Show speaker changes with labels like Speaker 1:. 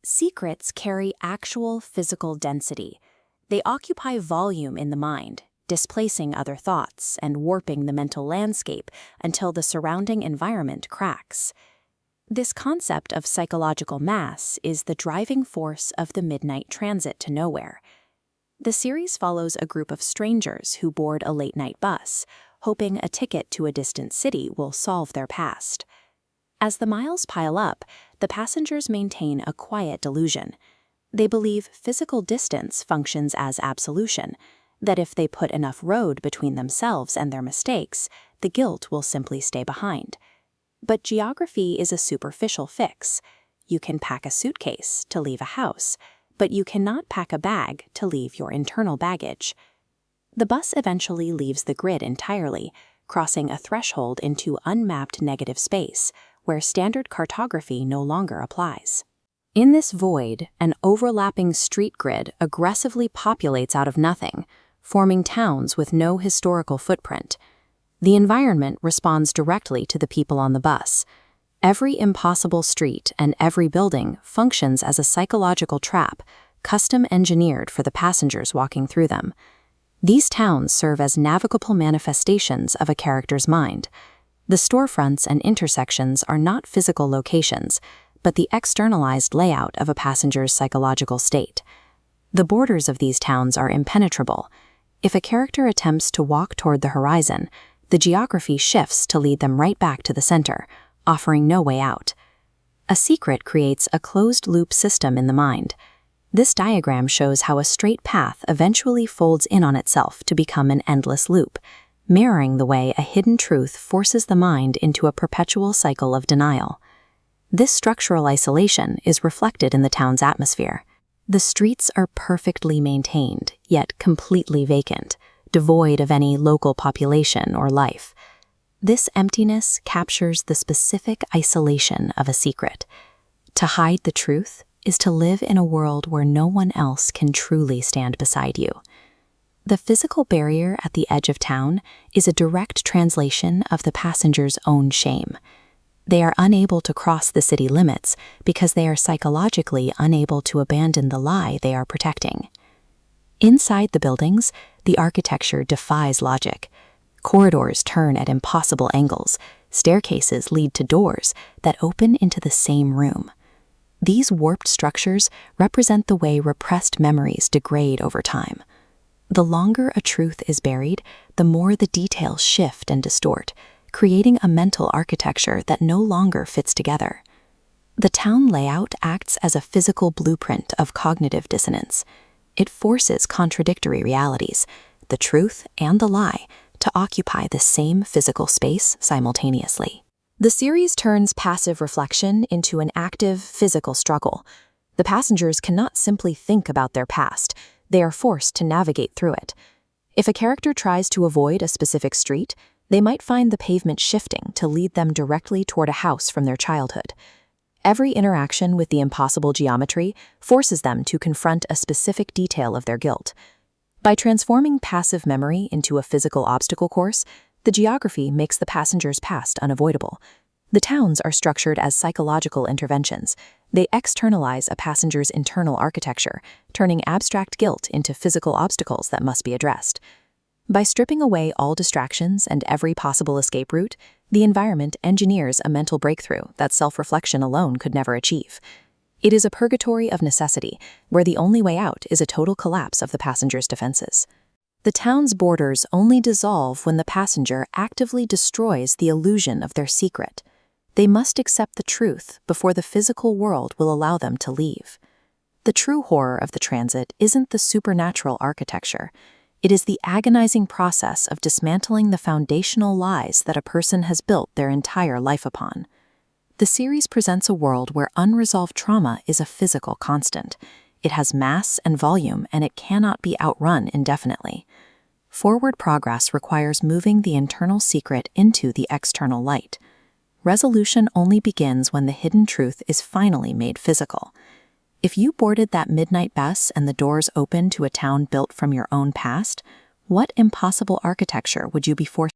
Speaker 1: Secrets carry actual physical density. They occupy volume in the mind, displacing other thoughts and warping the mental landscape until the surrounding environment cracks. This concept of psychological mass is the driving force of the midnight transit to nowhere. The series follows a group of strangers who board a late-night bus, hoping a ticket to a distant city will solve their past. As the miles pile up, the passengers maintain a quiet delusion. They believe physical distance functions as absolution, that if they put enough road between themselves and their mistakes, the guilt will simply stay behind. But geography is a superficial fix. You can pack a suitcase to leave a house, but you cannot pack a bag to leave your internal baggage. The bus eventually leaves the grid entirely, crossing a threshold into unmapped negative space, where standard cartography no longer applies. In this void, an overlapping street grid aggressively populates out of nothing, forming towns with no historical footprint. The environment responds directly to the people on the bus. Every impossible street and every building functions as a psychological trap, custom engineered for the passengers walking through them. These towns serve as navigable manifestations of a character's mind. The storefronts and intersections are not physical locations, but the externalized layout of a passenger's psychological state. The borders of these towns are impenetrable. If a character attempts to walk toward the horizon, the geography shifts to lead them right back to the center, offering no way out. A secret creates a closed-loop system in the mind. This diagram shows how a straight path eventually folds in on itself to become an endless loop, mirroring the way a hidden truth forces the mind into a perpetual cycle of denial. This structural isolation is reflected in the town's atmosphere. The streets are perfectly maintained, yet completely vacant, devoid of any local population or life. This emptiness captures the specific isolation of a secret. To hide the truth is to live in a world where no one else can truly stand beside you. The physical barrier at the edge of town is a direct translation of the passenger's own shame. They are unable to cross the city limits because they are psychologically unable to abandon the lie they are protecting. Inside the buildings, the architecture defies logic. Corridors turn at impossible angles. Staircases lead to doors that open into the same room. These warped structures represent the way repressed memories degrade over time. The longer a truth is buried, the more the details shift and distort, creating a mental architecture that no longer fits together. The town layout acts as a physical blueprint of cognitive dissonance. It forces contradictory realities, the truth and the lie, to occupy the same physical space simultaneously. The series turns passive reflection into an active physical struggle. The passengers cannot simply think about their past. They are forced to navigate through it. If a character tries to avoid a specific street, they might find the pavement shifting to lead them directly toward a house from their childhood. Every interaction with the impossible geometry forces them to confront a specific detail of their guilt. By transforming passive memory into a physical obstacle course, the geography makes the passenger's past unavoidable. The towns are structured as psychological interventions. They externalize a passenger's internal architecture, turning abstract guilt into physical obstacles that must be addressed. By stripping away all distractions and every possible escape route, the environment engineers a mental breakthrough that self-reflection alone could never achieve. It is a purgatory of necessity, where the only way out is a total collapse of the passenger's defenses. The town's borders only dissolve when the passenger actively destroys the illusion of their secret. They must accept the truth before the physical world will allow them to leave. The true horror of the transit isn't the supernatural architecture. It is the agonizing process of dismantling the foundational lies that a person has built their entire life upon. The series presents a world where unresolved trauma is a physical constant. It has mass and volume, and it cannot be outrun indefinitely. Forward progress requires moving the internal secret into the external light. Resolution only begins when the hidden truth is finally made physical. If you boarded that midnight bus and the doors opened to a town built from your own past, what impossible architecture would you be forced